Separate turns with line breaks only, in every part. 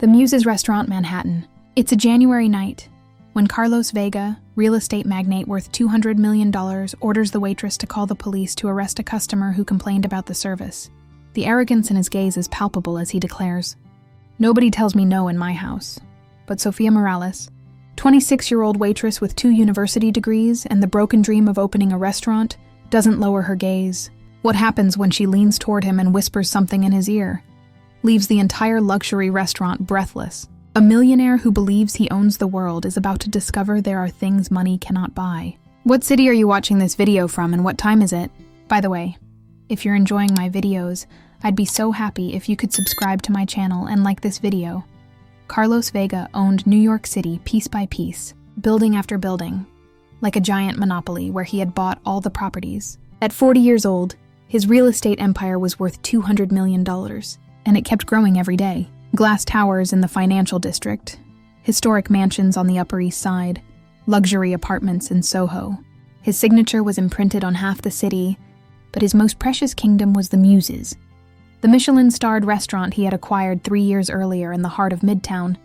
The Muses Restaurant, Manhattan. It's a January night when Carlos Vega, real estate magnate worth $200 million, orders the waitress to call the police to arrest a customer who complained about the service. The arrogance in his gaze is palpable as he declares, "Nobody tells me no in my house." But Sofia Morales, 26-year-old waitress with 2 university degrees and the broken dream of opening a restaurant, doesn't lower her gaze. What happens when she leans toward him and whispers something in his ear? Leaves the entire luxury restaurant breathless. A millionaire who believes he owns the world is about to discover there are things money cannot buy. What city are you watching this video from and what time is it? By the way, if you're enjoying my videos, I'd be so happy if you could subscribe to my channel and like this video. Carlos Vega owned New York City piece by piece, building after building, like a giant monopoly where he had bought all the properties. At 40 years old, his real estate empire was worth $200 million, and it kept growing every day. Glass towers in the financial district, historic mansions on the Upper East Side, luxury apartments in Soho. His signature was imprinted on half the city, but his most precious kingdom was the Muses, the Michelin-starred restaurant he had acquired 3 years earlier in the heart of Midtown,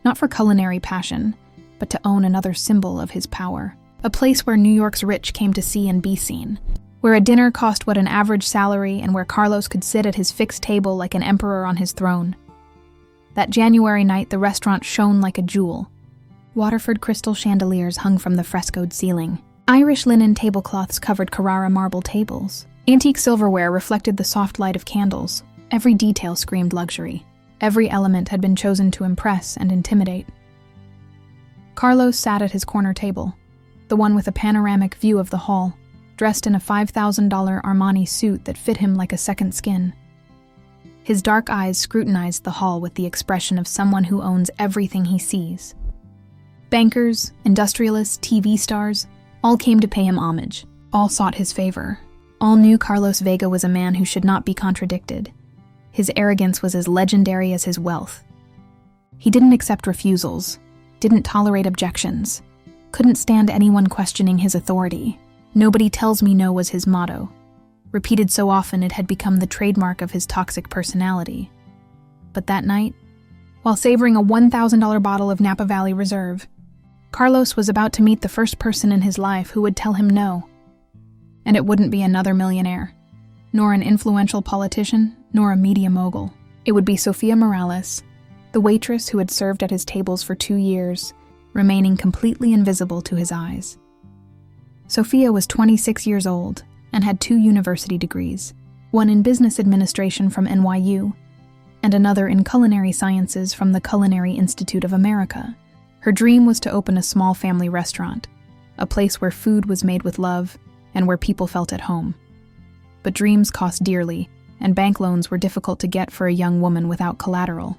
not for culinary passion, but to own another symbol of his power. A place where New York's rich came to see and be seen, where a dinner cost what an average salary and where Carlos could sit at his fixed table like an emperor on his throne. That January night, the restaurant shone like a jewel. Waterford crystal chandeliers hung from the frescoed ceiling. Irish linen tablecloths covered Carrara marble tables. Antique silverware reflected the soft light of candles. Every detail screamed luxury. Every element had been chosen to impress and intimidate. Carlos sat at his corner table, the one with a panoramic view of the hall, dressed in a $5,000 Armani suit that fit him like a second skin. His dark eyes scrutinized the hall with the expression of someone who owns everything he sees. Bankers, industrialists, TV stars, all came to pay him homage. All sought his favor. All knew Carlos Vega was a man who should not be contradicted. His arrogance was as legendary as his wealth. He didn't accept refusals, didn't tolerate objections, couldn't stand anyone questioning his authority. "Nobody tells me no" was his motto, repeated so often it had become the trademark of his toxic personality. But that night, while savoring a $1,000 bottle of Napa Valley Reserve, Carlos was about to meet the first person in his life who would tell him no. And it wouldn't be another millionaire, nor an influential politician, nor a media mogul. It would be Sofia Morales, the waitress who had served at his tables for 2 years, remaining completely invisible to his eyes. Sofia was 26 years old and had 2 university degrees, one in business administration from NYU, and another in culinary sciences from the Culinary Institute of America. Her dream was to open a small family restaurant, a place where food was made with love and where people felt at home. But dreams cost dearly, and bank loans were difficult to get for a young woman without collateral.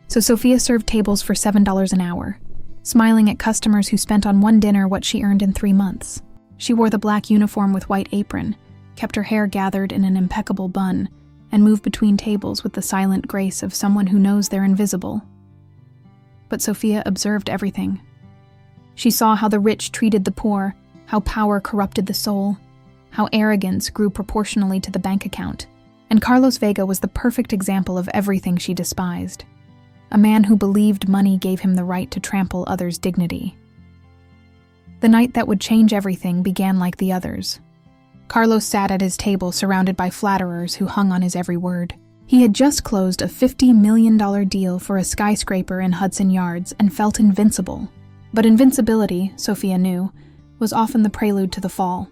So Sofia served tables for $7 an hour, smiling at customers who spent on one dinner what she earned in 3 months. She wore the black uniform with white apron, kept her hair gathered in an impeccable bun, and moved between tables with the silent grace of someone who knows they're invisible. But Sofia observed everything. She saw how the rich treated the poor, how power corrupted the soul, how arrogance grew proportionally to the bank account. And Carlos Vega was the perfect example of everything she despised. A man who believed money gave him the right to trample others' dignity. The night that would change everything began like the others. Carlos sat at his table surrounded by flatterers who hung on his every word. He had just closed a $50 million deal for a skyscraper in Hudson Yards and felt invincible. But invincibility, Sofia knew, was often the prelude to the fall.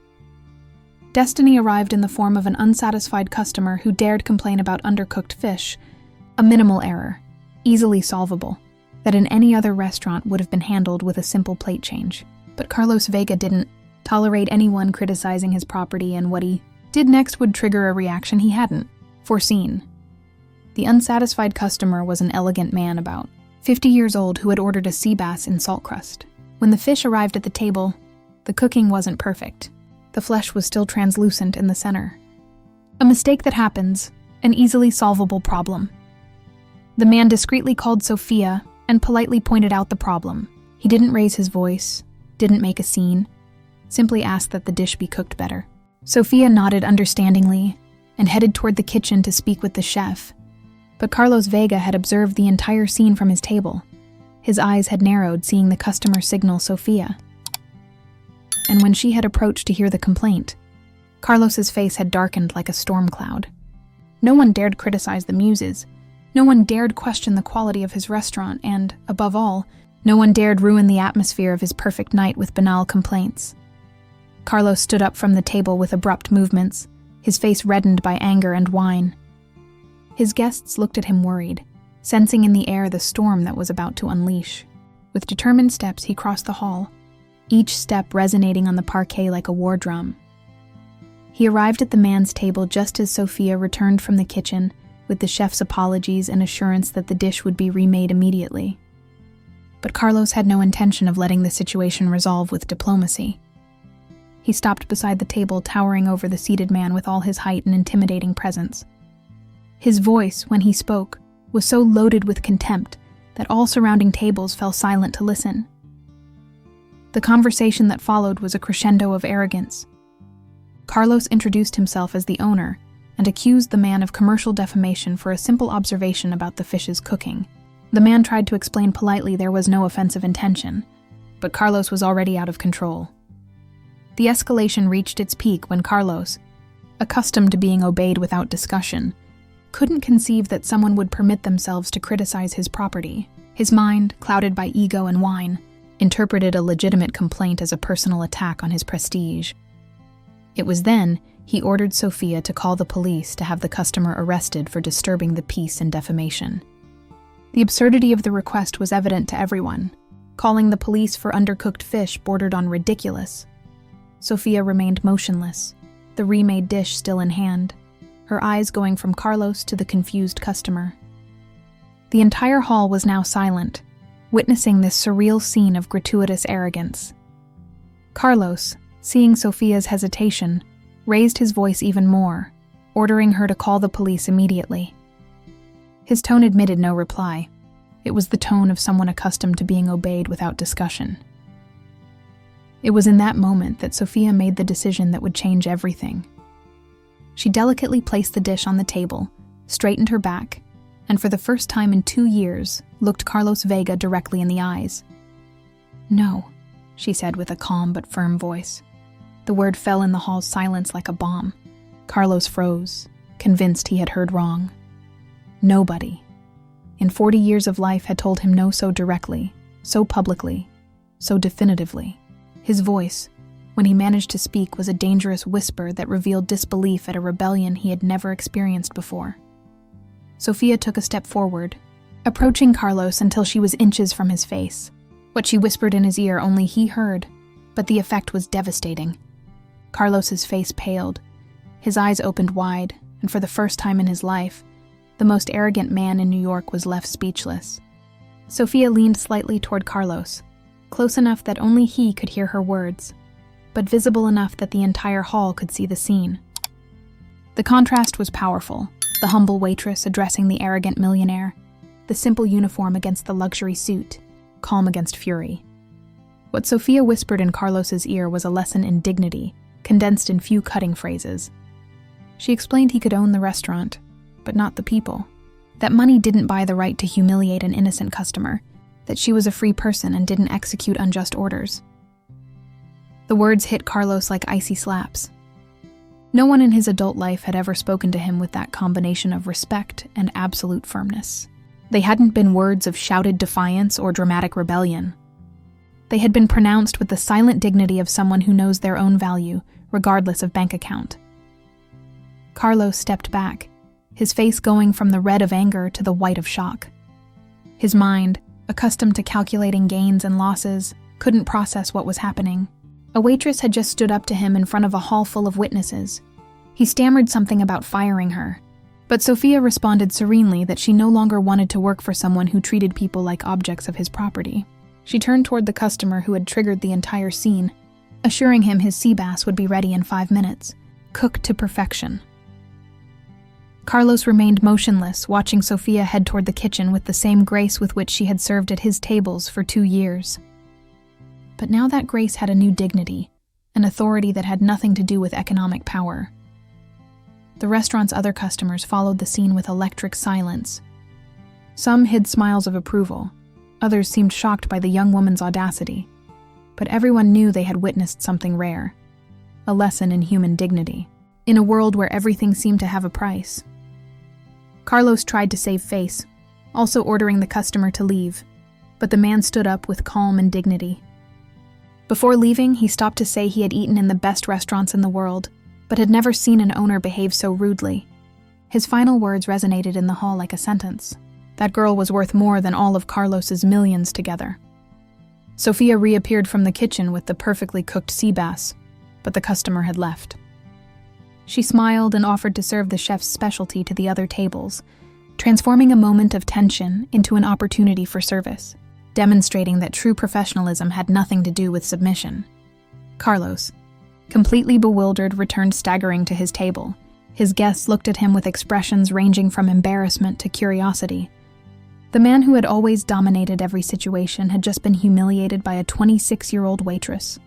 Destiny arrived in the form of an unsatisfied customer who dared complain about undercooked fish, a minimal error, easily solvable, that in any other restaurant would have been handled with a simple plate change. But Carlos Vega didn't tolerate anyone criticizing his property, and what he did next would trigger a reaction he hadn't foreseen. The unsatisfied customer was an elegant man about 50 years old who had ordered a sea bass in salt crust. When the fish arrived at the table, the cooking wasn't perfect. The flesh was still translucent in the center. A mistake that happens, an easily solvable problem. The man discreetly called Sofia and politely pointed out the problem. He didn't raise his voice, didn't make a scene, simply asked that the dish be cooked better. Sofia nodded understandingly and headed toward the kitchen to speak with the chef. But Carlos Vega had observed the entire scene from his table. His eyes had narrowed, seeing the customer signal Sofia. And when she had approached to hear the complaint, Carlos's face had darkened like a storm cloud. No one dared criticize the Muses. No one dared question the quality of his restaurant, and, above all, no one dared ruin the atmosphere of his perfect night with banal complaints. Carlos stood up from the table with abrupt movements, his face reddened by anger and wine. His guests looked at him worried, sensing in the air the storm that was about to unleash. With determined steps, he crossed the hall, each step resonating on the parquet like a war drum. He arrived at the man's table just as Sofia returned from the kitchen with the chef's apologies and assurance that the dish would be remade immediately. But Carlos had no intention of letting the situation resolve with diplomacy. He stopped beside the table, towering over the seated man with all his height and intimidating presence. His voice, when he spoke, was so loaded with contempt that all surrounding tables fell silent to listen. The conversation that followed was a crescendo of arrogance. Carlos introduced himself as the owner and accused the man of commercial defamation for a simple observation about the fish's cooking. The man tried to explain politely there was no offensive intention, but Carlos was already out of control. The escalation reached its peak when Carlos, accustomed to being obeyed without discussion, couldn't conceive that someone would permit themselves to criticize his property. His mind, clouded by ego and wine, interpreted a legitimate complaint as a personal attack on his prestige. It was then he ordered Sofia to call the police to have the customer arrested for disturbing the peace and defamation. The absurdity of the request was evident to everyone. Calling the police for undercooked fish bordered on ridiculous. Sofia remained motionless, the remade dish still in hand, her eyes going from Carlos to the confused customer. The entire hall was now silent, witnessing this surreal scene of gratuitous arrogance. Carlos, seeing Sofia's hesitation, raised his voice even more, ordering her to call the police immediately. His tone admitted no reply. It was the tone of someone accustomed to being obeyed without discussion. It was in that moment that Sofia made the decision that would change everything. She delicately placed the dish on the table, straightened her back, and for the first time in 2 years, looked Carlos Vega directly in the eyes. "No," she said with a calm but firm voice. The word fell in the hall's silence like a bomb. Carlos froze, convinced he had heard wrong. Nobody, in 40 years of life, had told him no so directly, so publicly, so definitively. His voice, when he managed to speak, was a dangerous whisper that revealed disbelief at a rebellion he had never experienced before. Sofia took a step forward, approaching Carlos until she was inches from his face. What she whispered in his ear only he heard, but the effect was devastating. Carlos's face paled, his eyes opened wide, and for the first time in his life, the most arrogant man in New York was left speechless. Sofia leaned slightly toward Carlos, close enough that only he could hear her words, but visible enough that the entire hall could see the scene. The contrast was powerful, the humble waitress addressing the arrogant millionaire, the simple uniform against the luxury suit, calm against fury. What Sofia whispered in Carlos's ear was a lesson in dignity, condensed in few cutting phrases. She explained he could own the restaurant, but not the people. That money didn't buy the right to humiliate an innocent customer, that she was a free person and didn't execute unjust orders. The words hit Carlos like icy slaps. No one in his adult life had ever spoken to him with that combination of respect and absolute firmness. They hadn't been words of shouted defiance or dramatic rebellion. They had been pronounced with the silent dignity of someone who knows their own value, regardless of bank account. Carlos stepped back, his face going from the red of anger to the white of shock. His mind, accustomed to calculating gains and losses, couldn't process what was happening. A waitress had just stood up to him in front of a hall full of witnesses. He stammered something about firing her, but Sofia responded serenely that she no longer wanted to work for someone who treated people like objects of his property. She turned toward the customer who had triggered the entire scene, assuring him his sea bass would be ready in 5 minutes, cooked to perfection. Carlos remained motionless, watching Sofia head toward the kitchen with the same grace with which she had served at his tables for 2 years. But now that grace had a new dignity, an authority that had nothing to do with economic power. The restaurant's other customers followed the scene with electric silence, Some hid smiles of approval. Others seemed shocked by the young woman's audacity. But everyone knew they had witnessed something rare. A lesson in human dignity. In a world where everything seemed to have a price. Carlos tried to save face, also ordering the customer to leave, but the man stood up with calm and dignity. Before leaving, he stopped to say he had eaten in the best restaurants in the world, but had never seen an owner behave so rudely. His final words resonated in the hall like a sentence. That girl was worth more than all of Carlos's millions together. Sofia reappeared from the kitchen with the perfectly cooked sea bass, but the customer had left. She smiled and offered to serve the chef's specialty to the other tables, transforming a moment of tension into an opportunity for service, demonstrating that true professionalism had nothing to do with submission. Carlos, completely bewildered, returned staggering to his table. His guests looked at him with expressions ranging from embarrassment to curiosity. The man who had always dominated every situation had just been humiliated by a 26-year-old waitress.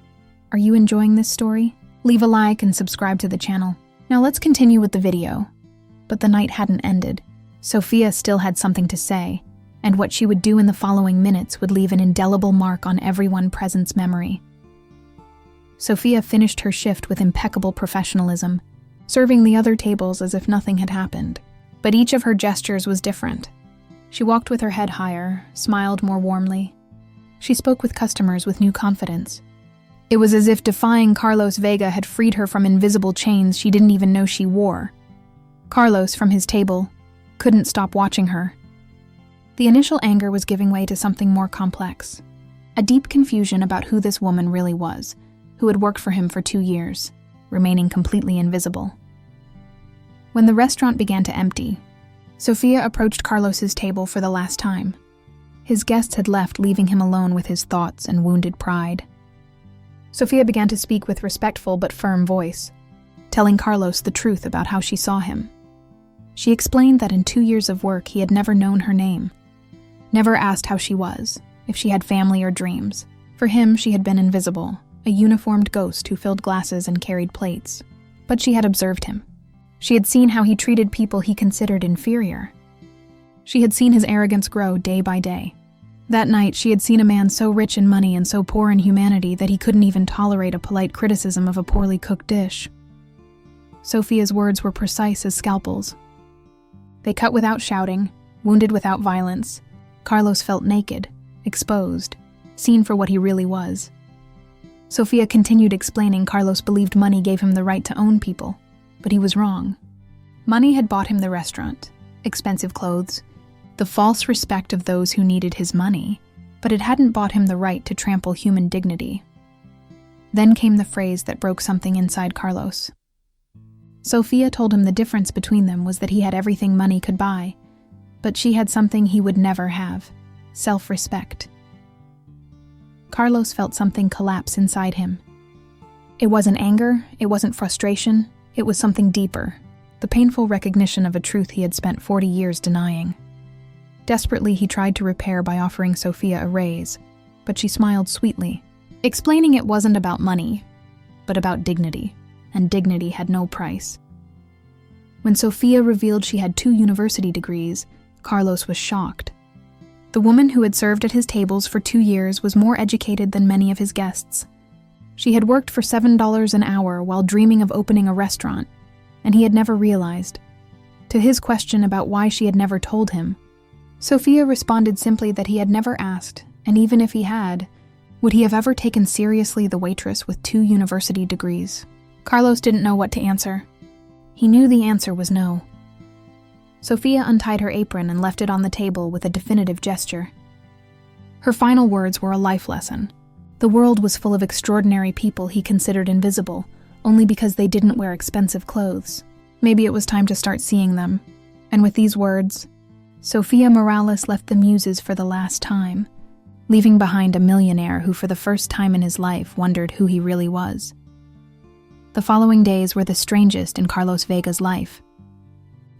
Are you enjoying this story? Leave a like and subscribe to the channel. Now let's continue with the video. But the night hadn't ended. Sofia still had something to say, and what she would do in the following minutes would leave an indelible mark on everyone present's memory. Sofia finished her shift with impeccable professionalism, serving the other tables as if nothing had happened. But each of her gestures was different. She walked with her head higher, smiled more warmly. She spoke with customers with new confidence. It was as if defying Carlos Vega had freed her from invisible chains she didn't even know she wore. Carlos, from his table, couldn't stop watching her. The initial anger was giving way to something more complex. A deep confusion about who this woman really was, who had worked for him for 2 years, remaining completely invisible. When the restaurant began to empty, Sofia approached Carlos's table for the last time. His guests had left, leaving him alone with his thoughts and wounded pride. Sofia began to speak with respectful but firm voice, telling Carlos the truth about how she saw him. She explained that in 2 years of work he had never known her name, never asked how she was, if she had family or dreams. For him, she had been invisible, a uniformed ghost who filled glasses and carried plates. But she had observed him. She had seen how he treated people he considered inferior. She had seen his arrogance grow day by day. That night, she had seen a man so rich in money and so poor in humanity that he couldn't even tolerate a polite criticism of a poorly cooked dish. Sofia's words were precise as scalpels. They cut without shouting, wounded without violence. Carlos felt naked, exposed, seen for what he really was. Sofia continued explaining Carlos believed money gave him the right to own people, but he was wrong. Money had bought him the restaurant, expensive clothes, the false respect of those who needed his money, but it hadn't bought him the right to trample human dignity. Then came the phrase that broke something inside Carlos. Sofia told him the difference between them was that he had everything money could buy, but she had something he would never have: self-respect. Carlos felt something collapse inside him. It wasn't anger, it wasn't frustration, it was something deeper, the painful recognition of a truth he had spent 40 years denying. Desperately, he tried to repair by offering Sofia a raise, but she smiled sweetly, explaining it wasn't about money, but about dignity, and dignity had no price. When Sofia revealed she had 2 university degrees, Carlos was shocked. The woman who had served at his tables for 2 years was more educated than many of his guests. She had worked for $7 an hour while dreaming of opening a restaurant, and he had never realized. To his question about why she had never told him, Sofia responded simply that he had never asked, and even if he had, would he have ever taken seriously the waitress with 2 university degrees? Carlos didn't know what to answer. He knew the answer was no. Sofia untied her apron and left it on the table with a definitive gesture. Her final words were a life lesson. The world was full of extraordinary people he considered invisible, only because they didn't wear expensive clothes. Maybe it was time to start seeing them. And with these words, Sofia Morales left the Muses for the last time, leaving behind a millionaire who for the first time in his life wondered who he really was. The following days were the strangest in Carlos Vega's life.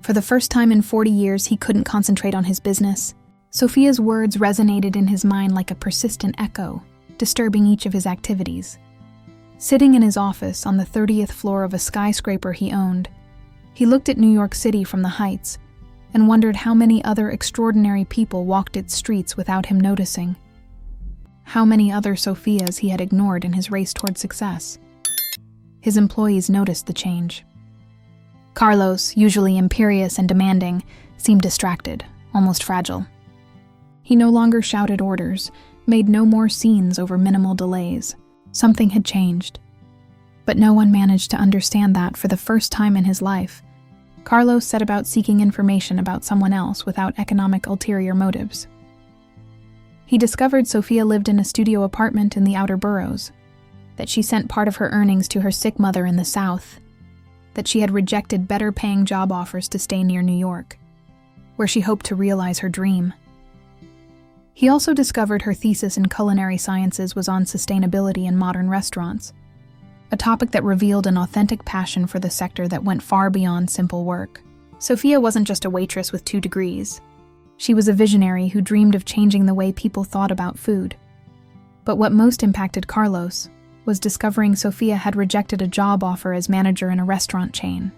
For the first time in 40 years, he couldn't concentrate on his business. Sofia's words resonated in his mind like a persistent echo, disturbing each of his activities. Sitting in his office on the 30th floor of a skyscraper he owned, he looked at New York City from the heights, and wondered how many other extraordinary people walked its streets without him noticing. How many other Sofias he had ignored in his race toward success. His employees noticed the change. Carlos, usually imperious and demanding, seemed distracted, almost fragile. He no longer shouted orders, made no more scenes over minimal delays. Something had changed. But no one managed to understand that for the first time in his life. Carlos set about seeking information about someone else without economic ulterior motives. He discovered Sofia lived in a studio apartment in the outer boroughs, that she sent part of her earnings to her sick mother in the South, that she had rejected better-paying job offers to stay near New York, where she hoped to realize her dream. He also discovered her thesis in culinary sciences was on sustainability in modern restaurants, a topic that revealed an authentic passion for the sector that went far beyond simple work. Sofia wasn't just a waitress with 2 degrees. She was a visionary who dreamed of changing the way people thought about food. But what most impacted Carlos was discovering Sofia had rejected a job offer as manager in a restaurant chain,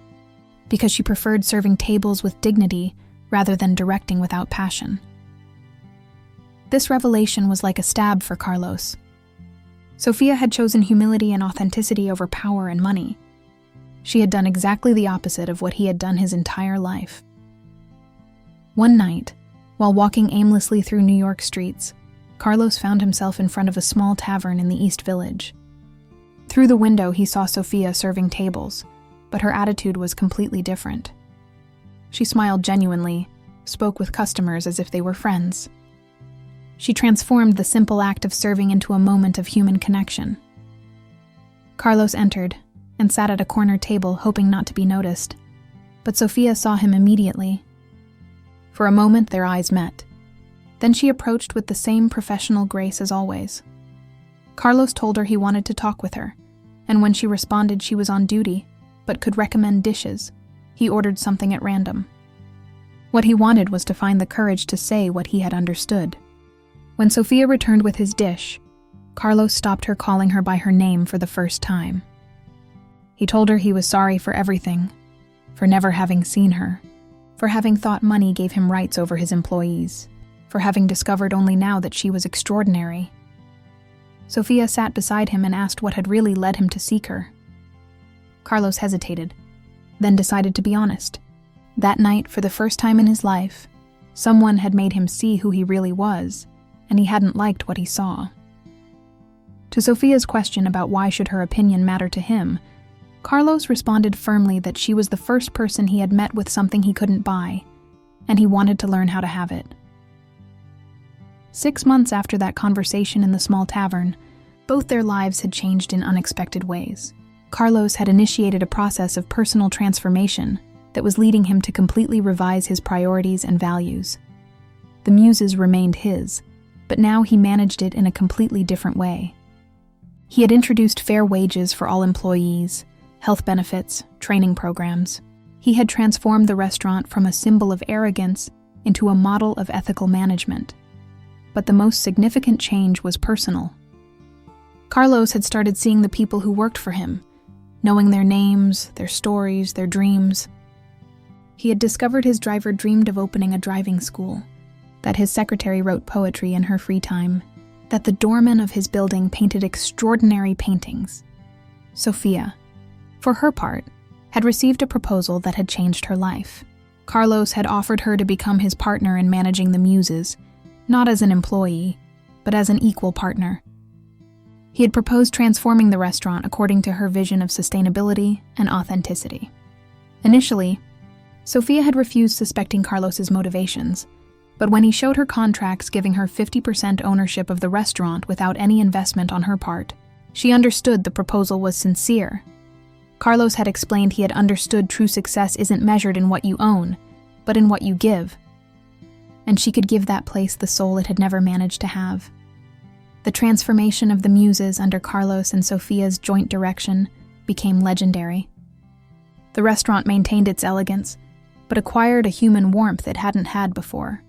because she preferred serving tables with dignity rather than directing without passion. This revelation was like a stab for Carlos. Sofia had chosen humility and authenticity over power and money. She had done exactly the opposite of what he had done his entire life. One night, while walking aimlessly through New York streets, Carlos found himself in front of a small tavern in the East Village. Through the window, he saw Sofia serving tables, but her attitude was completely different. She smiled genuinely, spoke with customers as if they were friends. She transformed the simple act of serving into a moment of human connection. Carlos entered and sat at a corner table, hoping not to be noticed, but Sofia saw him immediately. For a moment, their eyes met. Then she approached with the same professional grace as always. Carlos told her he wanted to talk with her, and when she responded she was on duty, but could recommend dishes, he ordered something at random. What he wanted was to find the courage to say what he had understood. When Sofia returned with his dish, Carlos stopped her, calling her by her name for the first time. He told her he was sorry for everything, for never having seen her, for having thought money gave him rights over his employees, for having discovered only now that she was extraordinary. Sofia sat beside him and asked what had really led him to seek her. Carlos hesitated, then decided to be honest. That night, for the first time in his life, someone had made him see who he really was, and he hadn't liked what he saw. To Sofia's question about why should her opinion matter to him, Carlos responded firmly that she was the first person he had met with something he couldn't buy, and he wanted to learn how to have it. 6 months after that conversation in the small tavern, both their lives had changed in unexpected ways. Carlos had initiated a process of personal transformation that was leading him to completely revise his priorities and values. The Muses remained his, but now he managed it in a completely different way. He had introduced fair wages for all employees, health benefits, training programs. He had transformed the restaurant from a symbol of arrogance into a model of ethical management. But the most significant change was personal. Carlos had started seeing the people who worked for him, knowing their names, their stories, their dreams. He had discovered his driver dreamed of opening a driving school, that his secretary wrote poetry in her free time, that the doorman of his building painted extraordinary paintings. Sofia, for her part, had received a proposal that had changed her life. Carlos had offered her to become his partner in managing the Muses, not as an employee, but as an equal partner. He had proposed transforming the restaurant according to her vision of sustainability and authenticity. Initially, Sofia had refused suspecting Carlos's motivations, but when he showed her contracts giving her 50% ownership of the restaurant without any investment on her part, she understood the proposal was sincere. Carlos had explained he had understood true success isn't measured in what you own, but in what you give. And she could give that place the soul it had never managed to have. The transformation of the Muses under Carlos and Sofia's joint direction became legendary. The restaurant maintained its elegance, but acquired a human warmth it hadn't had before.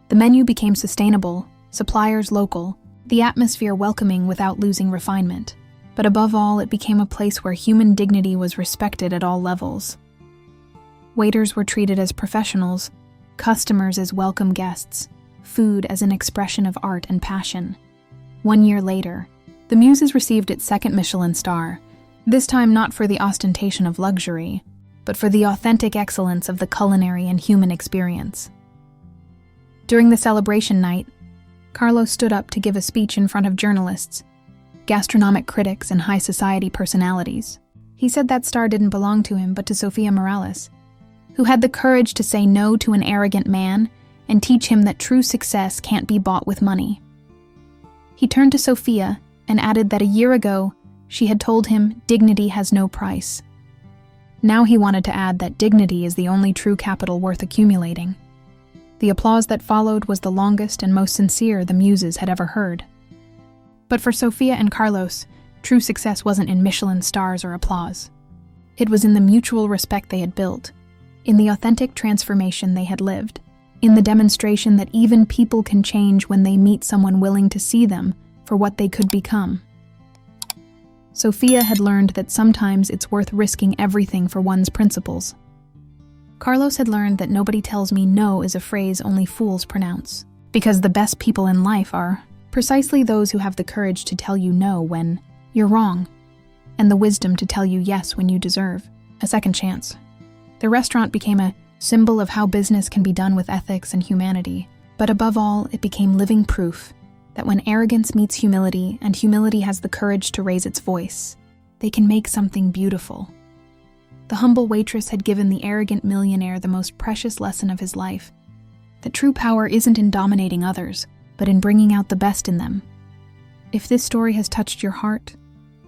The menu became sustainable, suppliers local, the atmosphere welcoming without losing refinement. But above all, it became a place where human dignity was respected at all levels. Waiters were treated as professionals, customers as welcome guests, food as an expression of art and passion. 1 year later, the Muses received its second Michelin star, this time not for the ostentation of luxury, but for the authentic excellence of the culinary and human experience. During the celebration night, Carlos stood up to give a speech in front of journalists, gastronomic critics, and high society personalities. He said that star didn't belong to him, but to Sofia Morales, who had the courage to say no to an arrogant man and teach him that true success can't be bought with money. He turned to Sofia and added that a year ago, she had told him dignity has no price. Now he wanted to add that dignity is the only true capital worth accumulating. The applause that followed was the longest and most sincere the Muses had ever heard. But for Sofia and Carlos, true success wasn't in Michelin stars or applause. It was in the mutual respect they had built, in the authentic transformation they had lived, in the demonstration that even people can change when they meet someone willing to see them for what they could become. Sofia had learned that sometimes it's worth risking everything for one's principles. Carlos had learned that nobody tells me no is a phrase only fools pronounce, because the best people in life are precisely those who have the courage to tell you no when you're wrong, and the wisdom to tell you yes when you deserve a second chance. The restaurant became a symbol of how business can be done with ethics and humanity, but above all, it became living proof that when arrogance meets humility and humility has the courage to raise its voice, they can make something beautiful. The humble waitress had given the arrogant millionaire the most precious lesson of his life, that true power isn't in dominating others, but in bringing out the best in them. If this story has touched your heart,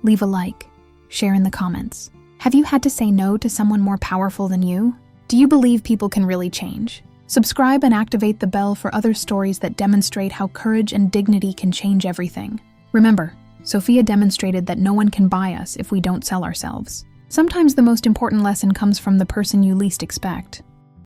leave a like, share in the comments. Have you had to say no to someone more powerful than you? Do you believe people can really change? Subscribe and activate the bell for other stories that demonstrate how courage and dignity can change everything. Remember, Sofia demonstrated that no one can buy us if we don't sell ourselves. Sometimes the most important lesson comes from the person you least expect.